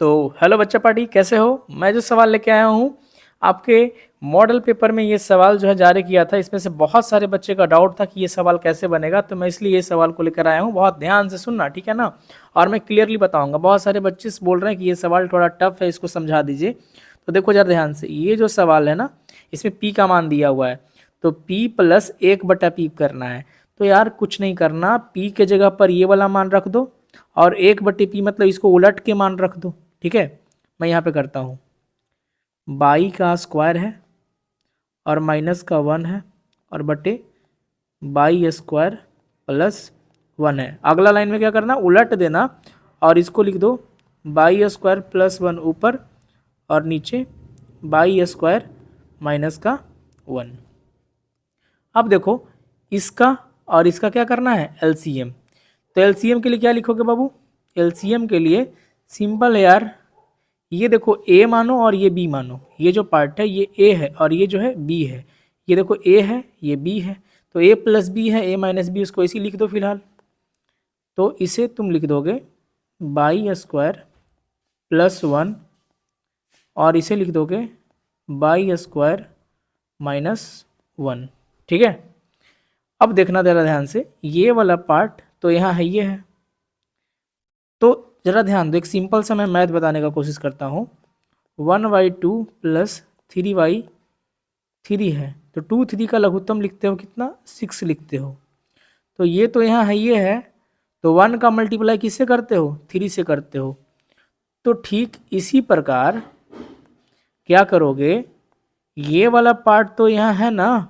तो हेलो बच्चा पार्टी, कैसे हो। मैं जो सवाल लेके आया हूँ आपके मॉडल पेपर में, ये सवाल जो है जारी किया था, इसमें से बहुत सारे बच्चे का डाउट था कि ये सवाल कैसे बनेगा, तो मैं इसलिए ये सवाल को लेकर आया हूँ। बहुत ध्यान से सुनना, ठीक है ना। और मैं क्लियरली बताऊंगा। बहुत सारे बच्चे बोल रहे हैं कि ये सवाल थोड़ा टफ है, इसको समझा दीजिए। तो देखो जरा ध्यान से, ये जो सवाल है ना, इसमें पी का मान दिया हुआ है, तो पी प्लस 1/पी करना है। तो यार कुछ नहीं करना, पी के जगह पर ये वाला मान रख दो और 1/पी मतलब इसको उलट के मान रख दो। ठीक है, मैं यहाँ पे करता हूँ। बाई का स्क्वायर है और माइनस का 1 है और बटे बाई स्क्वायर प्लस 1 है। अगला लाइन में क्या करना, उलट देना और इसको लिख दो बाई स्क्वायर प्लस 1 ऊपर और नीचे बाई स्क्वायर माइनस का 1। अब देखो, इसका और इसका क्या करना है, एलसीएम। तो एलसीएम के लिए क्या लिखोगे बाबू, एलसीएम के लिए सिंपल है यार। ये देखो ए मानो और ये बी मानो, ये जो पार्ट है ये ए है और ये जो है बी है। ये देखो ए है, ये बी है, तो ए प्लस बी है, ए माइनस बी, उसको इसी लिख दो फिलहाल। तो इसे तुम लिख दोगे बाई स्क्वायर प्लस 1 और इसे लिख दोगे बाई स्क्वायर माइनस 1। ठीक है, अब देखना जरा ध्यान से, ये वाला पार्ट तो यहाँ है, ये है। तो जरा ध्यान दो, एक सिंपल सा मैं मैथ बताने का कोशिश करता हूँ। 1/2 प्लस 3/3 है, तो 2/3 का लघुत्तम लिखते हो कितना, 6 लिखते हो। तो ये तो यहाँ है, ये है, तो 1 का मल्टीप्लाई किससे करते हो, 3 से करते हो। तो ठीक इसी प्रकार क्या करोगे, ये वाला पार्ट तो यहाँ है ना,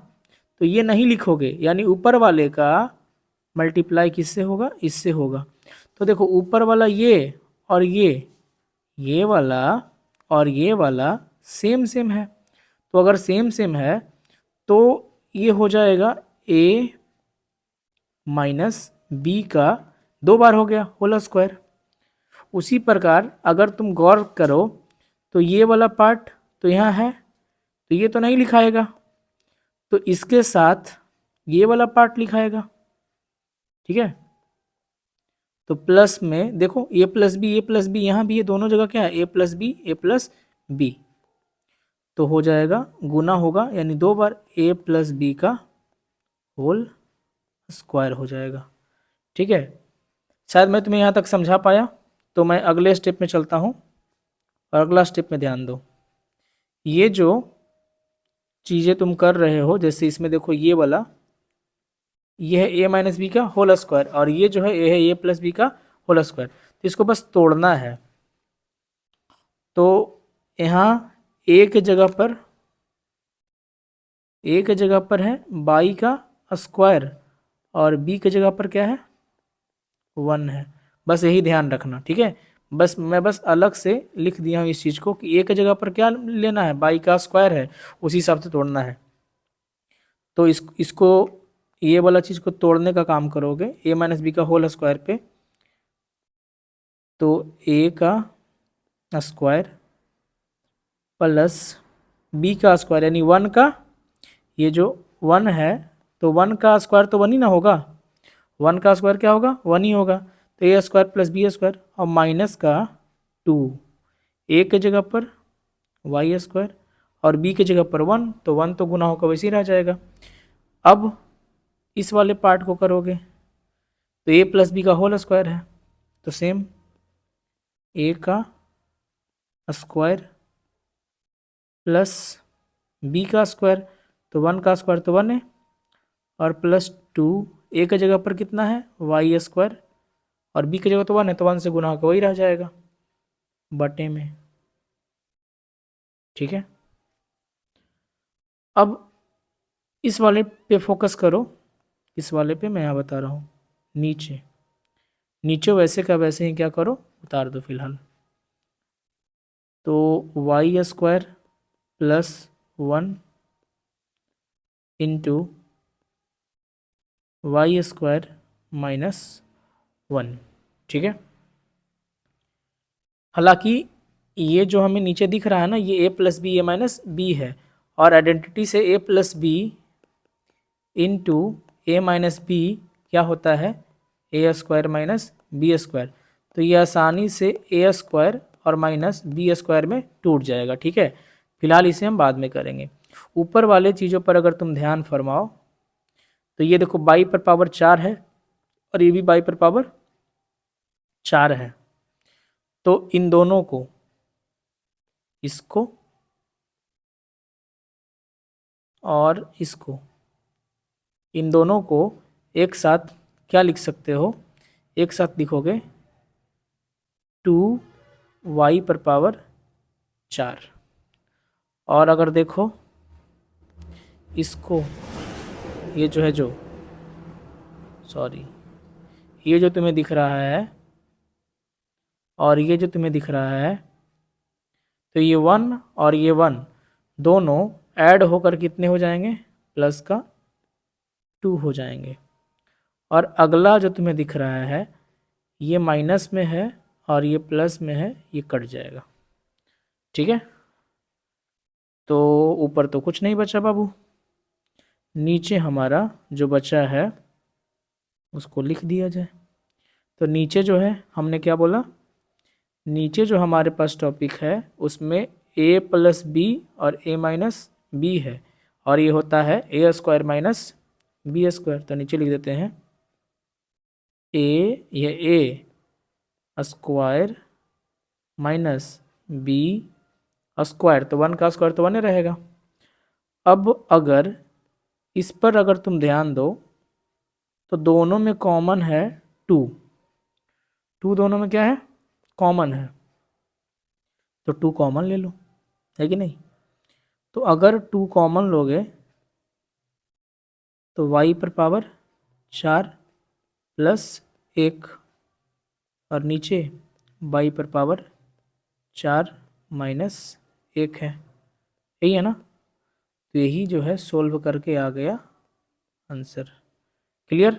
तो ये नहीं लिखोगे, यानी ऊपर वाले का मल्टीप्लाई किससे होगा, इससे होगा। तो देखो ऊपर वाला ये और ये वाला और ये वाला सेम सेम है, तो अगर सेम सेम है तो ये हो जाएगा ए माइनस बी का 2 बार हो गया होल स्क्वायर। उसी प्रकार अगर तुम गौर करो तो ये वाला पार्ट तो यहाँ है, तो ये तो नहीं लिखाएगा, तो इसके साथ ये वाला पार्ट लिखाएगा। ठीक है, तो प्लस में देखो ए प्लस बी यहाँ भी, ये दोनों जगह क्या है, ए प्लस बी, तो हो जाएगा गुना होगा, यानी 2 बार ए प्लस बी का होल स्क्वायर हो जाएगा। ठीक है, शायद मैं तुम्हें यहाँ तक समझा पाया। तो मैं अगले स्टेप में चलता हूँ और अगला स्टेप में ध्यान दो। ये जो चीज़ें तुम कर रहे हो, जैसे इसमें देखो ये वाला, ये है ए माइनस बी का होल स्क्वायर और ये जो है ए है ए प्लस बी का होल स्क्वायर, तो इसको बस तोड़ना है। तो यहाँ ए के जगह पर है बाई का स्क्वायर और बी के जगह पर क्या है, 1 है। बस यही ध्यान रखना, ठीक है। बस मैं अलग से लिख दिया हूँ इस चीज़ को कि ए के जगह पर क्या लेना है, बाई का स्क्वायर है, उसी हिसाब से तोड़ना है। तो इसको ये वाला चीज़ को तोड़ने का काम करोगे ए माइनस बी का होल स्क्वायर पे, तो ए का स्क्वायर प्लस बी का स्क्वायर यानी 1 का, ये जो 1 है तो 1 का स्क्वायर तो 1 ही ना होगा, 1 का स्क्वायर क्या होगा, 1 ही होगा, तो ए स्क्वायर प्लस बी स्क्वायर और माइनस का 2, ए के जगह पर वाई स्क्वायर और बी के जगह पर 1, तो 1 तो गुना होकर वैसे ही रह जाएगा। अब इस वाले पार्ट को करोगे तो ए प्लस बी का होल स्क्वायर है, तो सेम ए का स्क्वायर प्लस बी का स्क्वायर, तो 1 का स्क्वायर तो 1 है और प्लस 2, ए के जगह पर कितना है वाई स्क्वायर और बी की जगह तो 1 है, तो 1 से गुना होकर वही रह जाएगा बटे में। ठीक है, अब इस वाले पे फोकस करो, इस वाले पे मैं यहाँ बता रहा हूँ, नीचे वैसे का वैसे ही क्या करो, उतार दो फिलहाल। तो Y square plus 1 into Y square minus 1। ठीक है, हालांकि ये जो हमें नीचे दिख रहा है ना, ये ए प्लस बी ए माइनस बी है और आइडेंटिटी से ए प्लस बी इंटू ए माइनस बी क्या होता है, ए स्क्वायर माइनस बी स्क्वायर, तो ये आसानी से ए स्क्वायर और माइनस बी स्क्वायर में टूट जाएगा। ठीक है, फिलहाल इसे हम बाद में करेंगे। ऊपर वाले चीज़ों पर अगर तुम ध्यान फरमाओ तो ये देखो बाई पर पावर 4 है और ये भी बाई पर पावर 4 है। तो इन दोनों को, इसको और इसको, इन दोनों को एक साथ क्या लिख सकते हो, एक साथ लिखोगे 2y पर पावर 4। और अगर देखो इसको, ये जो है जो सॉरी ये जो तुम्हें दिख रहा है और ये जो तुम्हें दिख रहा है, तो ये 1 और ये 1 दोनों ऐड होकर कितने हो जाएंगे, प्लस का 2 हो जाएंगे। और अगला जो तुम्हें दिख रहा है ये माइनस में है और ये प्लस में है, ये कट जाएगा। ठीक है, तो ऊपर तो कुछ नहीं बचा बाबू, नीचे हमारा जो बचा है उसको लिख दिया जाए। तो नीचे जो है हमने क्या बोला, नीचे जो हमारे पास टॉपिक है उसमें a प्लस बी और a माइनस बी है और ये होता है a square minus B square. तो नीचे लिख देते हैं ये a square minus B square, तो 1 का स्क्वायर तो 1 ही रहेगा। अब अगर इस पर अगर तुम ध्यान दो तो दोनों में कॉमन है 2, दोनों में क्या है, कॉमन है, तो 2 कॉमन ले लो, है कि नहीं। तो अगर 2 कॉमन लोगे तो y पर पावर 4 प्लस 1 और नीचे y पर पावर 4 माइनस 1 है, यही है ना। तो यही जो है सोल्व करके आ गया आंसर। क्लियर।